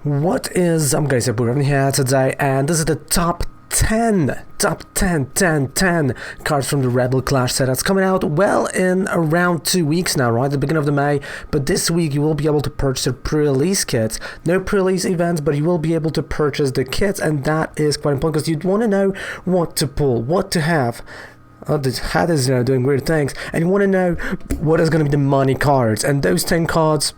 What is up guys, Burhan here today, and this is the top 10 cards from the Rebel Clash set that's coming out well in around 2 weeks now, right, at the beginning of the May. But this week you will be able to purchase the pre-release kits. No pre-release events, but you will be able to purchase the kits, and that is quite important because you'd want to know what to pull, what to have. Oh, this hat is doing weird things, and you want to know what is going to be the money cards, and those 10 cards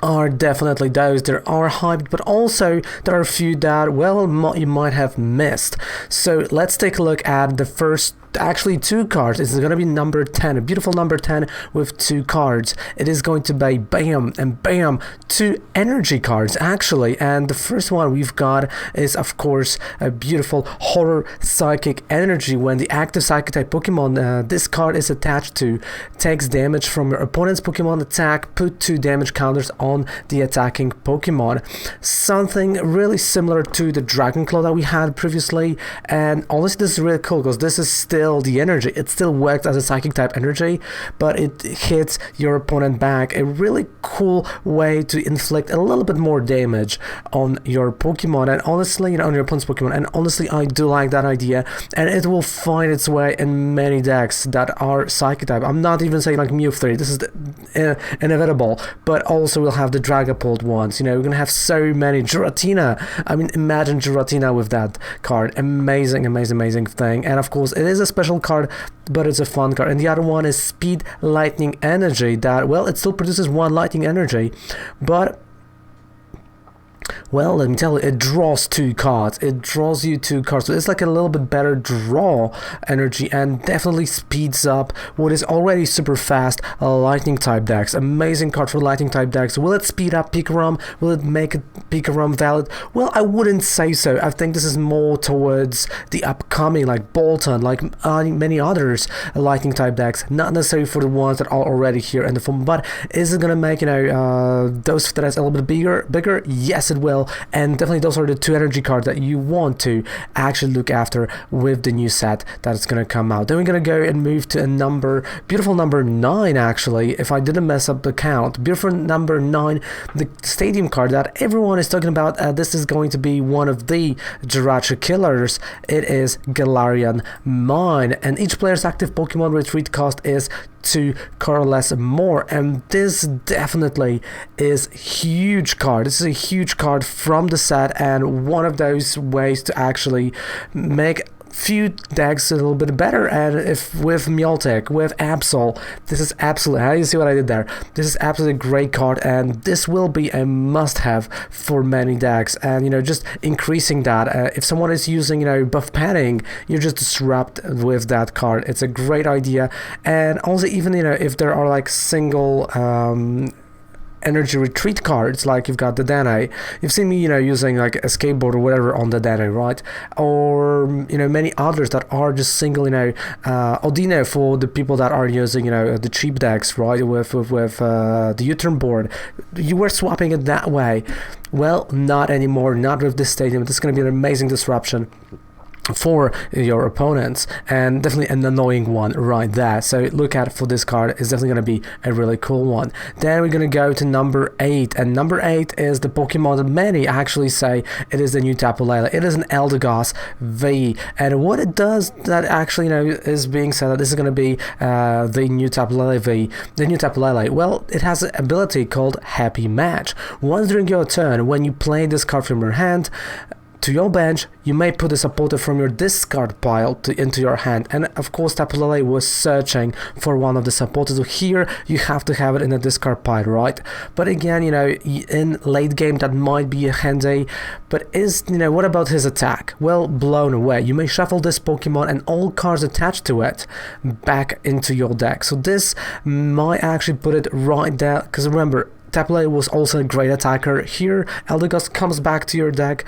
are definitely those that are hyped, but also there are a few that, well, you might have missed. So let's take a look at the first, actually 2 cards. It's going to be number 10, a beautiful number 10 with 2 cards. It is going to be bam and bam, 2 energy cards actually, and the first one we've got is of course a beautiful horror psychic energy. When the active psychic type Pokemon this card is attached to takes damage from your opponent's Pokemon attack, put 2 damage counters on the attacking Pokemon. Something really similar to the Dragon Claw that we had previously, and honestly this is really cool because this is still the energy. It still works as a psychic type energy, but it hits your opponent back. A really cool way to inflict a little bit more damage on your Pokemon, and honestly, on your opponent's Pokemon, and honestly I do like that idea, and it will find its way in many decks that are psychic type. I'm not even saying like Mew 3, this is inevitable, but also we'll have the Dragapult ones. We're gonna have so many. Giratina, I mean, imagine Giratina with that card. Amazing thing. And of course it is a special card, but it's a fun card. And the other one is Speed Lightning Energy, that, well, it still produces 1 lightning energy, but, well, let me tell you, it draws 2 cards. It draws you 2 cards. So it's like a little bit better draw energy, and definitely speeds up what is already super fast lightning type decks. Amazing card for lightning type decks. Will it speed up Pikarom? Will it make Pikarom valid? Well, I wouldn't say so. I think this is more towards the upcoming, like Bolton, like many others lightning type decks. Not necessarily for the ones that are already here in the form. But is it gonna make those threats a little bit bigger? Yes, it will. And definitely those are the 2 energy cards that you want to actually look after with the new set that is going to come out. Then we're going to go and move to a beautiful number 9 actually, if I didn't mess up the count. Beautiful number 9, the stadium card that everyone is talking about. This is going to be one of the Jirachi killers. It is Galarian Mine, and each player's active Pokemon retreat cost is 2 colorless more, and this definitely is huge card. This is a huge card from the set, and one of those ways to actually make few decks a little bit better. And if with Mioltic, with Absol, this is absolutely, how do you see what I did there? This is absolutely a great card, and this will be a must-have for many decks. And just increasing that, if someone is using buff padding, you just disrupt with that card. It's a great idea. And also, even if there are like single energy retreat cards, like you've got the Dene. You've seen me using like a skateboard or whatever on the Dene, right? Or many others that are just single Odino for the people that are using the cheap decks, right, with the U-turn board. You were swapping it that way. Well, not anymore, not with this stadium. This is going to be an amazing disruption for your opponents, and definitely an annoying one right there. So look out for this card. It's definitely going to be a really cool one. Then we're going to go to number 8, and number 8 is the Pokemon that many actually say it is the new Tapu Lele. It is an Eldegoss V, and what it does that actually is being said that this is going to be the new Tapu Lele V, the new Tapu Lele. Well, it has an ability called Happy Match. Once during your turn, when you play this card from your hand to your bench, you may put a supporter from your discard pile into your hand. And of course Tapu Lele was searching for one of the supporters, so here you have to have it in a discard pile, right? But again, in late game that might be a handy, but what about his attack? Well, blown away. You may shuffle this Pokemon and all cards attached to it back into your deck. So this might actually put it right there, because remember, Tapu Lele was also a great attacker. Here Eldegoss comes back to your deck,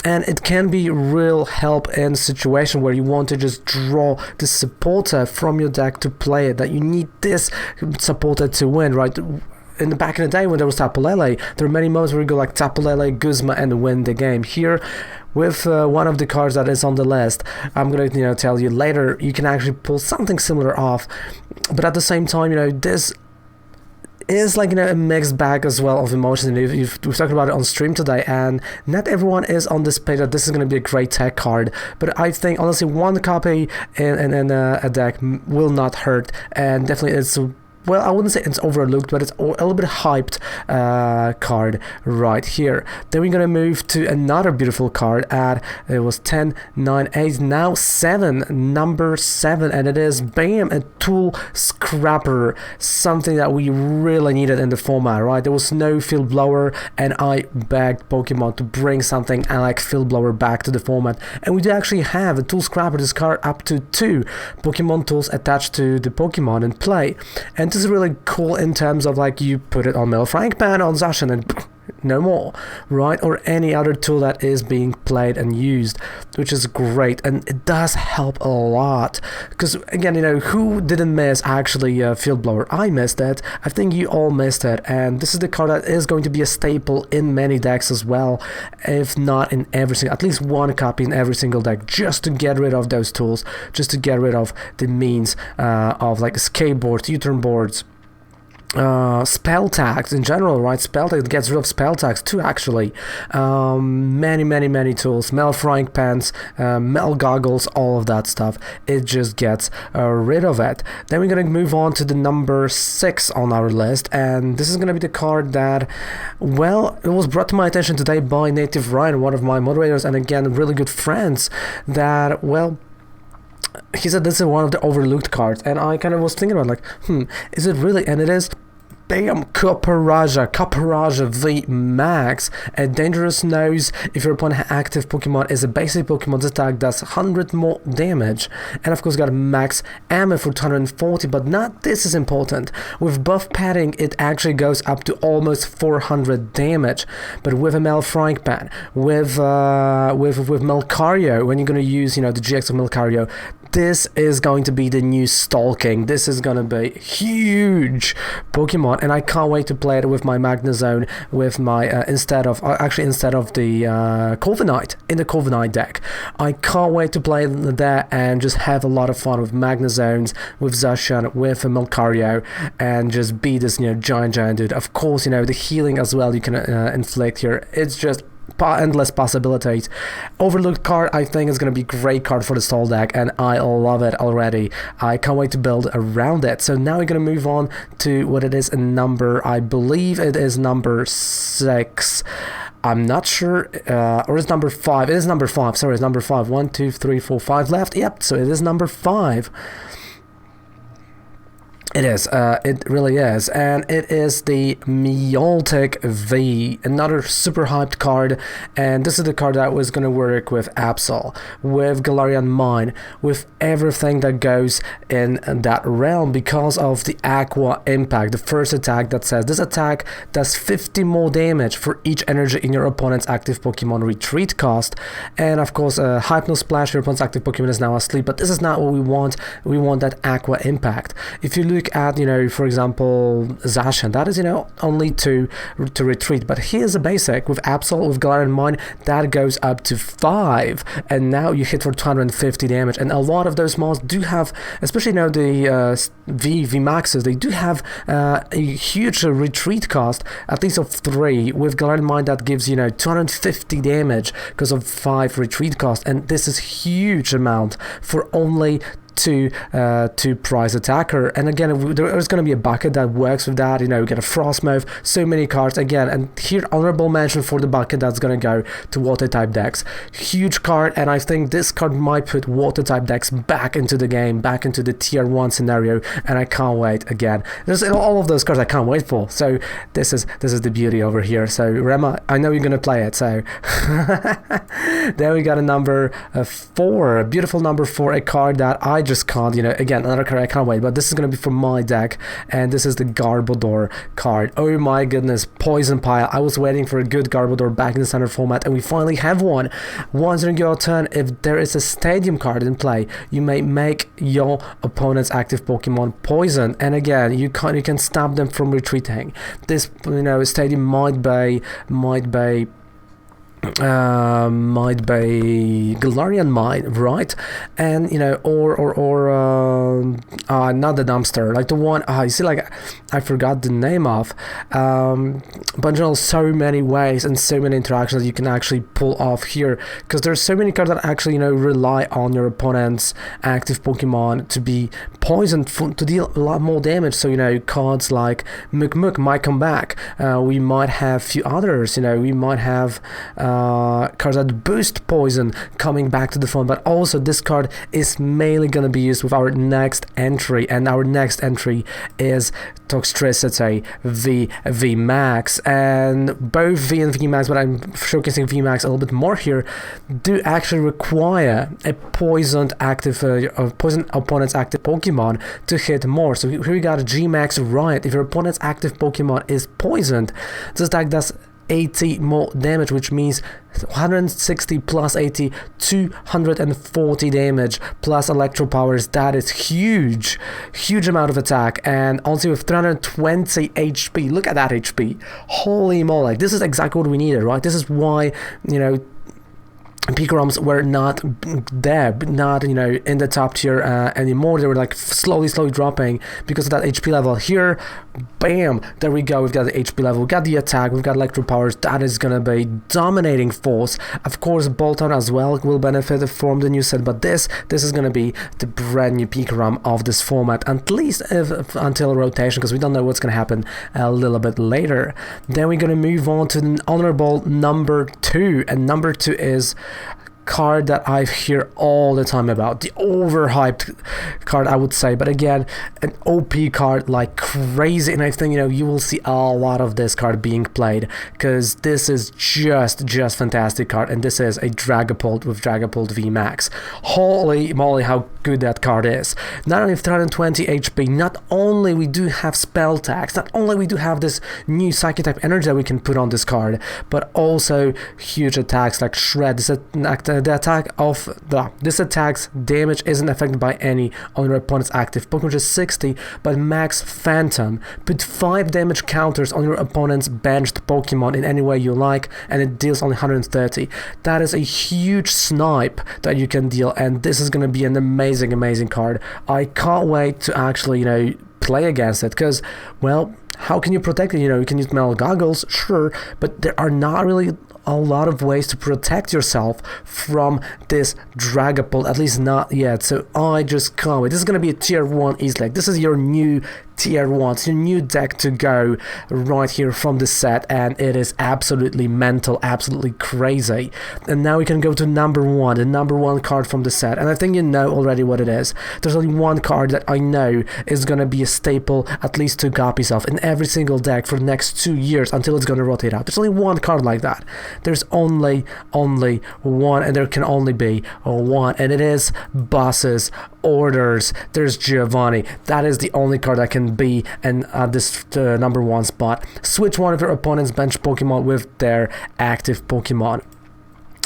and it can be real help in a situation where you want to just draw the supporter from your deck to play it, that you need this supporter to win, right? In the back in the day when there was Tapu Lele, there were many moments where you go like Tapu Lele, Guzma, and win the game. Here, with one of the cards that is on the list, I'm gonna tell you later, you can actually pull something similar off, but at the same time, this is like, you know, a mixed bag as well of emotions, and we've talked about it on stream today, and not everyone is on this page that this is going to be a great tech card, but I think honestly one copy in a deck will not hurt, and definitely it's, well, I wouldn't say it's overlooked, but it's a little bit hyped card right here. Then we're gonna move to another beautiful card at, it was 10, 9, 8, now 7, number 7, and it is, bam, a tool scrapper, something that we really needed in the format, right? There was no field blower, and I begged Pokemon to bring something like field blower back to the format, and we do actually have a tool scrapper, this card up to 2 Pokemon tools attached to the Pokemon in play, and this is really cool in terms of like you put it on Mel Frankpan, on Zacian, and no more, right? Or any other tool that is being played and used, which is great, and it does help a lot, because again, you know, who didn't miss actually Field Blower? I missed it, I think you all missed it, and this is the card that is going to be a staple in many decks as well, if not in every single, at least one copy in every single deck, just to get rid of those tools, just to get rid of the means of like skateboards, U-turn boards, spell tags in general, right? Spell tag gets rid of spell tags too, actually. Many tools, metal frying pans, metal goggles, all of that stuff. It just gets rid of it. Then we're gonna move on to the number 6 on our list, and this is gonna be the card that, well, it was brought to my attention today by Native Ryan, one of my moderators, and again, really good friends, that, well, he said this is one of the overlooked cards, and I kind of was thinking about like, is it really? And it is, bam, Caparajah V Max. A dangerous nose. If your opponent active Pokemon is a basic Pokemon, this attack does 100 more damage. And of course got a max ammo for 240, but not this is important. With buff padding, it actually goes up to almost 400 damage. But with a Mel Frying Pan, with Melcario, when you're gonna use, you know, the GX of Melcario, this is going to be the new Stalking. This is gonna be huge Pokemon, and I can't wait to play it with my Magnezone, with my instead of the Corviknight, in the Corviknight deck. I can't wait to play there and just have a lot of fun with Magnezones, with Zacian, with Melcario, and just be this, you know, giant dude. Of course, you know, the healing as well you can inflict here. It's just endless possibilities. Overlooked card, I think is going to be a great card for the stall deck, and I love it already. I can't wait to build around it. So now we're going to move on to what it is in number, I believe it is number 6. I'm not sure, or it's number 5. It is number 5. Sorry, it's number 5. 1, 2, 3, 4, 5 left. Yep, so it is number 5. It is, it really is, and it is the Mioltic V, another super hyped card, and this is the card that was going to work with Absol, with Galarian Mine, with everything that goes in that realm, because of the Aqua Impact, the first attack that says, this attack does 50 more damage for each energy in your opponent's active Pokemon retreat cost, and of course, Hypno Splash, your opponent's active Pokemon is now asleep, but this is not what we want that Aqua Impact. If you look at, you know, for example, Zacian, that is, you know, only to retreat, but here's a basic with Absol, with Galarian Mine, that goes up to 5, and now you hit for 250 damage, and a lot of those monsters do have, especially, you know, the V Maxes, they do have a huge retreat cost, at least of 3. With Galarian Mine, that gives, you know, 250 damage because of 5 retreat cost, and this is huge amount for only to prize attacker. And again, there's going to be a bucket that works with that, you know, you get a Frostmoth, so many cards again, and here honorable mention for the bucket that's going to go to water type decks. Huge card, and I think this card might put water type decks back into the game, back into the tier 1 scenario, and I can't wait. Again, there's all of those cards I can't wait for, so this is the beauty over here. So Rema, I know you're going to play it, so then we got a number 4, a beautiful number 4, a card that I just can't, you know, again, another card I can't wait, but this is going to be for my deck, and this is the Garbodor card. Oh my goodness, Poison Pile. I was waiting for a good Garbodor back in the standard format, and we finally have one. Once during your turn, if there is a Stadium card in play, you may make your opponent's active Pokemon poison, and again, you can stop them from retreating. This, you know, Stadium might be might be Galarian Mine, right? And you know, or not the dumpster, like the one you see, like I forgot the name of. But in general, so many ways and so many interactions that you can actually pull off here, because there's so many cards that actually, you know, rely on your opponent's active Pokemon to be poisoned to deal a lot more damage. So you know, cards like Muk might come back. We might have a few others. You know, we might have cards that boost poison coming back to the front, but also this card is mainly going to be used with our next entry, and our next entry is Toxtricity V Max. And both V and V Max, but I'm showcasing V Max a little bit more here, do actually require a poisoned active poison opponent's active Pokemon to hit more. So here we got a G Max Riot. If your opponent's active Pokemon is poisoned, this deck does 80 more damage, which means 160 plus 80, 240 damage plus electro powers. That is huge amount of attack, and also with 320 HP. Look at that HP, holy moly, this is exactly what we needed, right? This is why, you know, Pikaroms were not there, not, you know, in the top tier anymore. They were like slowly dropping because of that HP level. Here, bam, there we go. We've got the HP level, we've got the attack, we've got electro powers. That is gonna be dominating force. Of course, Bolton as well will benefit from the new set, but this is gonna be the brand new Pikarom of this format, at least until rotation, because we don't know what's gonna happen a little bit later. Then we're gonna move on to the honorable number 2, and number 2 is card that I hear all the time about, the overhyped card, I would say, but again, an OP card like crazy, and I think, you know, you will see a lot of this card being played, because this is just fantastic card, and this is a Dragapult with Dragapult V Max. Holy moly, how good that card is. Not only 320 HP, not only we do have spell tags, not only we do have this new Psychic type energy that we can put on this card, but also huge attacks like Shred. This attack's damage isn't affected by any on your opponent's active Pokemon, which is 60, but Max Phantom. Put 5 damage counters on your opponent's benched Pokemon in any way you like, and it deals only 130. That is a huge snipe that you can deal, and this is going to be an amazing card. I can't wait to actually, you know, play against it, because, well, how can you protect it? You know, you can use metal goggles, sure, but there are not really a lot of ways to protect yourself from this Dragapult, at least not yet. So I just can't wait. This is going to be a tier 1 easily. This is your new tier 1, it's your new deck to go right here from the set, and it is absolutely mental, absolutely crazy. And now we can go to number 1, the number 1 card from the set, and I think you know already what it is. There's only one card that I know is gonna be a staple, at least 2 copies of, in every single deck for the next 2 years until it's gonna rotate out. There's only one card like that. There's only one, and there can only be one, and it is Boss's Orders. There's Giovanni. That is the only card that can be and this number 1 spot. Switch one of your opponent's bench Pokemon with their active Pokemon.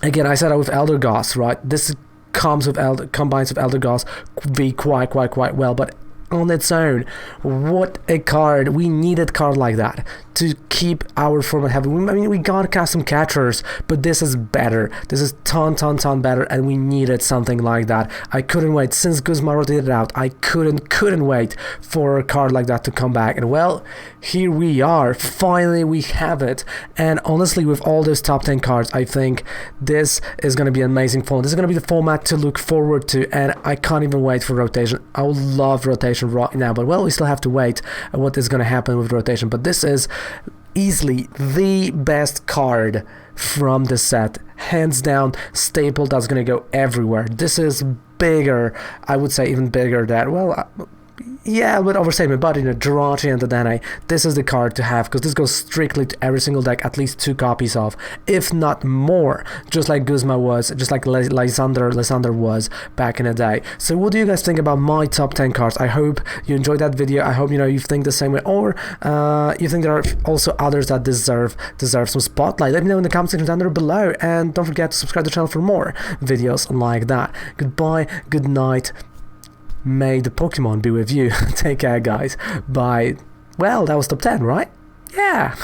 Again, I said that with Eldegoss, right? This combines with Eldegoss V quite well, but on its own, what a card. We needed card like that to keep our format heavy. I mean, we got custom catchers, but this is better. This is ton better, and we needed something like that. I couldn't wait. Since Guzma rotated out, I couldn't wait for a card like that to come back. And well, here we are. Finally, we have it. And honestly, with all those top 10 cards, I think this is going to be an amazing format. This is going to be the format to look forward to, and I can't even wait for rotation. I would love rotation right now, but well, we still have to wait what is going to happen with rotation. But this is easily the best card from the set, hands down, staple that's going to go everywhere. This is bigger, I would say even bigger than, well, yeah, but overstatement, but in a Jirachi and Dedenne, this is the card to have, because this goes strictly to every single deck, at least 2 copies of, if not more, just like Guzma was, just like Lysander was back in the day. So what do you guys think about my top 10 cards? I hope you enjoyed that video. I hope, you know, you think the same way, or you think there are also others that deserve some spotlight. Let me know in the comment section down there below, and don't forget to subscribe to the channel for more videos like that. Goodbye, good night. May the Pokemon be with you. Take care, guys. Bye. Well, that was top 10, right? Yeah.